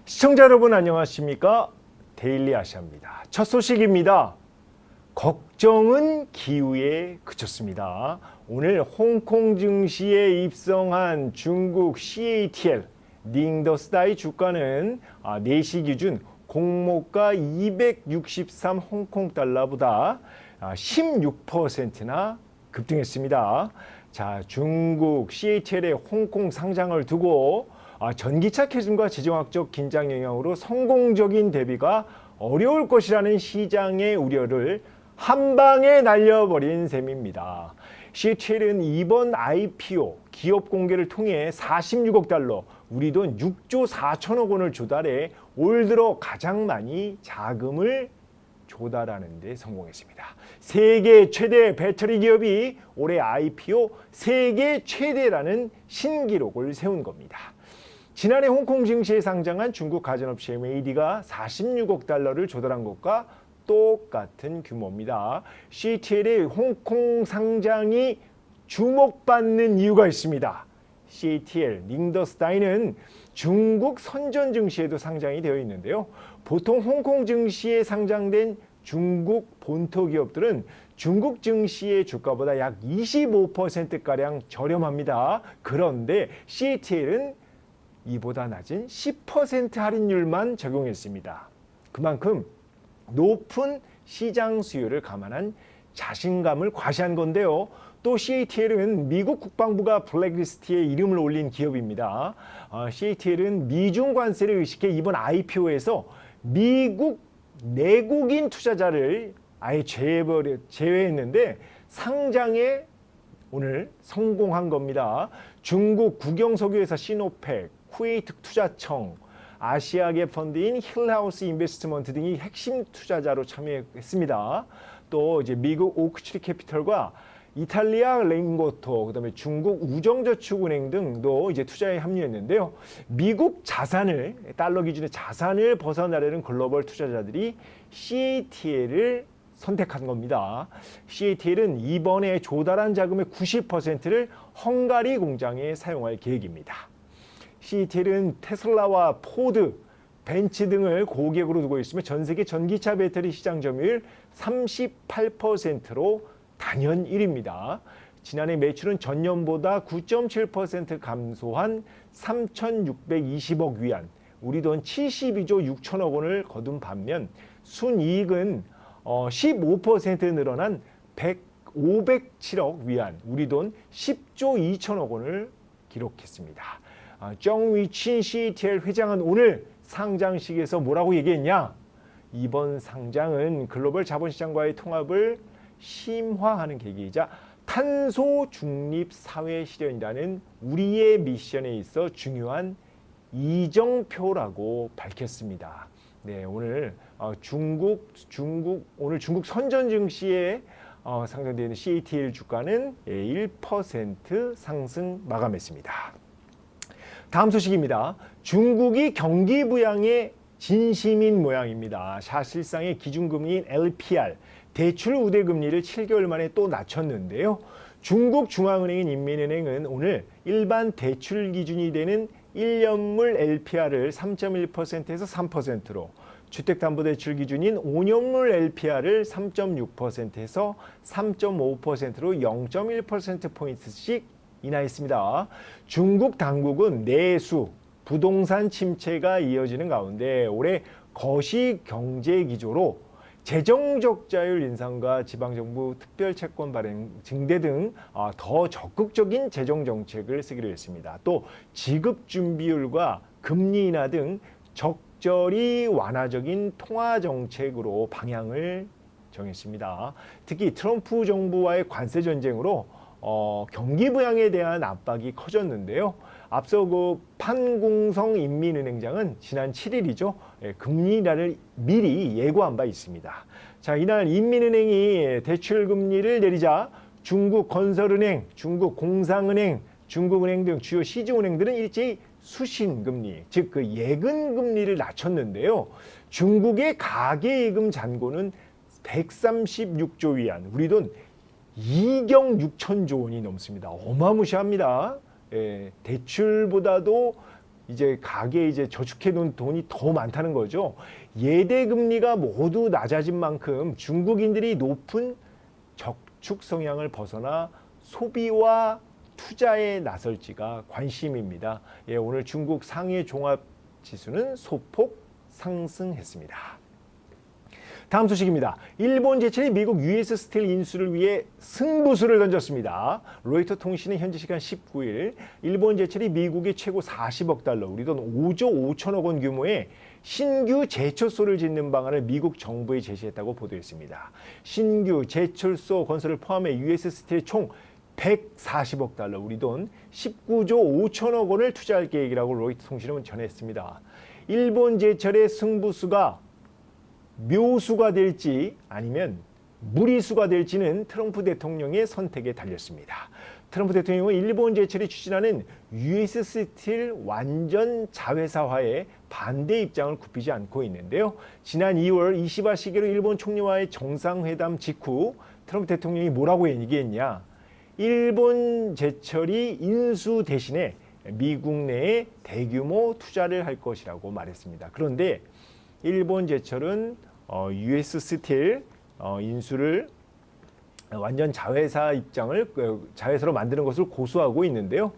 시청자 여러분 안녕하십니까? 데일리 아시아입니다. 첫 소식입니다. 걱정은 기후에 그쳤습니다. 오늘 홍콩 증시에 입성한 중국 CATL 닝더스다이 주가는 4시 기준 공모가 263 홍콩 달러보다 16%나 급등했습니다. 자, 중국 CATL의 홍콩 상장을 두고 전기차 캐즘과 지정학적 긴장 영향으로 성공적인 대비가 어려울 것이라는 시장의 우려를 한 방에 날려버린 셈입니다. CATL은 이번 IPO 기업 공개를 통해 46억 달러, 우리 돈 6조 4천억 원을 조달해 올 들어 가장 많이 자금을 조달하는 데 성공했습니다. 세계 최대 배터리 기업이 올해 IPO 세계 최대라는 신기록을 세운 겁니다. 지난해 홍콩 증시에 상장한 중국 가전업체 메이디가 46억 달러를 조달한 것과 똑같은 규모입니다. CATL의 홍콩 상장이 주목받는 이유가 있습니다. CATL 닝더스다이는 중국 선전 증시에도 상장이 되어 있는데요. 보통 홍콩 증시에 상장된 중국 본토 기업들은 중국 증시의 주가보다 약 25%가량 저렴합니다. 그런데 CATL은 이보다 낮은 10% 할인율만 적용했습니다. 그만큼 높은 시장 수요를 감안한 자신감을 과시한 건데요. 또 CATL은 미국 국방부가 블랙리스트에 이름을 올린 기업입니다. CATL은 미중 관세를 의식해 이번 IPO에서 미국 내국인 투자자를 아예 제외했는데 상장에 오늘 성공한 겁니다. 중국 국영석유회사 시노펙, 쿠웨이트 투자청, 아시아계 펀드인 힐하우스 인베스트먼트 등이 핵심 투자자로 참여했습니다. 또 이제 미국 오크트리 캐피털과 이탈리아 랭고토, 그다음에 중국 우정저축은행 등도 이제 투자에 합류했는데요. 미국 자산을 달러 기준의 자산을 벗어나려는 글로벌 투자자들이 CATL을 선택한 겁니다. CATL은 이번에 조달한 자금의 90%를 헝가리 공장에 사용할 계획입니다. CATL은 테슬라와 포드, 벤츠 등을 고객으로 두고 있으며 전 세계 전기차 배터리 시장 점유율 38%로 단연 1위입니다. 지난해 매출은 전년보다 9.7% 감소한 3,620억 위안, 우리 돈 72조 6천억 원을 거둔 반면 순이익은 15% 늘어난 507억 위안, 우리 돈 10조 2천억 원을 기록했습니다. 정위친 CATL 회장은 오늘 상장식에서 뭐라고 얘기했냐? 이번 상장은 글로벌 자본시장과의 통합을 심화하는 계기이자 탄소 중립 사회 실현이라는 우리의 미션에 있어 중요한 이정표라고 밝혔습니다. 네, 오늘 오늘 중국 선전 증시에 상장되는 CATL 주가는 1% 상승 마감했습니다. 다음 소식입니다. 중국이 경기 부양에 진심인 모양입니다. 사실상의 기준금리인 LPR, 대출 우대 금리를 7개월 만에 또 낮췄는데요. 중국 중앙은행인 인민은행은 오늘 일반 대출 기준이 되는 1년물 LPR을 3.1%에서 3%로, 주택담보대출 기준인 5년물 LPR을 3.6%에서 3.5%로 0.1%포인트씩 인하했습니다. 중국 당국은 내수, 부동산 침체가 이어지는 가운데 올해 거시 경제 기조로 재정 적자율 인상과 지방정부 특별 채권 발행 증대 등 더 적극적인 재정 정책을 쓰기로 했습니다. 또 지급 준비율과 금리 인하 등 적절히 완화적인 통화 정책으로 방향을 정했습니다. 특히 트럼프 정부와의 관세 전쟁으로 경기 부양에 대한 압박이 커졌는데요. 앞서 판공성 인민은행장은 지난 7일이죠. 금리 인하를 미리 예고한 바 있습니다. 자, 이날 인민은행이 대출 금리를 내리자 중국 건설은행, 중국 공상은행, 중국은행 등 주요 시중은행들은 일제히 수신금리, 즉 예금 금리를 낮췄는데요. 중국의 가계예금 잔고는 136조 위안, 우리 돈 2경 6천조 원이 넘습니다. 어마무시합니다. 대출보다도 이제 가게에 이제 저축해 놓은 돈이 더 많다는 거죠. 예대 금리가 모두 낮아진 만큼 중국인들이 높은 저축 성향을 벗어나 소비와 투자에 나설지가 관심입니다. 예, 오늘 중국 상해 종합 지수는 소폭 상승했습니다. 다음 소식입니다. 일본 제철이 미국 US 스틸 인수를 위해 승부수를 던졌습니다. 로이터 통신은 현지 시간 19일 일본 제철이 미국의 최고 40억 달러, 우리 돈 5조 5천억 원 규모의 신규 제철소를 짓는 방안을 미국 정부에 제시했다고 보도했습니다. 신규 제철소 건설을 포함해 US 스틸 총 140억 달러, 우리 돈 19조 5천억 원을 투자할 계획이라고 로이터 통신은 전했습니다. 일본 제철의 승부수가 묘수가 될지 아니면 무리수가 될지는 트럼프 대통령의 선택에 달렸습니다. 트럼프 대통령은 일본 제철이 추진하는 US 스틸 완전 자회사화에 반대 입장을 굽히지 않고 있는데요. 지난 2월 이시바 시게루 일본 총리와의 정상회담 직후 트럼프 대통령이 뭐라고 얘기했냐? 일본 제철이 인수 대신에 미국 내에 대규모 투자를 할 것이라고 말했습니다. 그런데 일본 제철은 US 스틸 인수를 완전 자회사 입장을 자회사로 만드는 것을 고수하고 있는데요.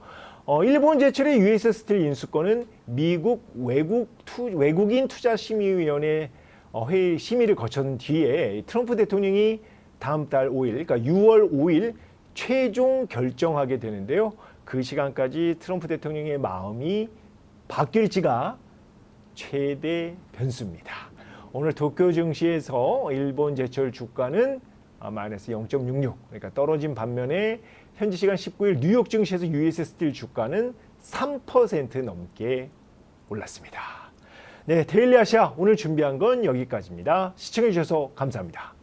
일본 제철의 US 스틸 인수권은 미국 외국인 투자심의위원회 회의 심의를 거친 뒤에 트럼프 대통령이 다음 달 5일, 그러니까 6월 5일 최종 결정하게 되는데요. 그 시간까지 트럼프 대통령의 마음이 바뀔지가 최대 변수입니다. 오늘 도쿄 증시에서 일본 제철 주가는 마이너스 0.66, 그러니까 떨어진 반면에 현지 시간 19일 뉴욕 증시에서 US 스틸 주가는 3% 넘게 올랐습니다. 네, 데일리 아시아 오늘 준비한 건 여기까지입니다. 시청해 주셔서 감사합니다.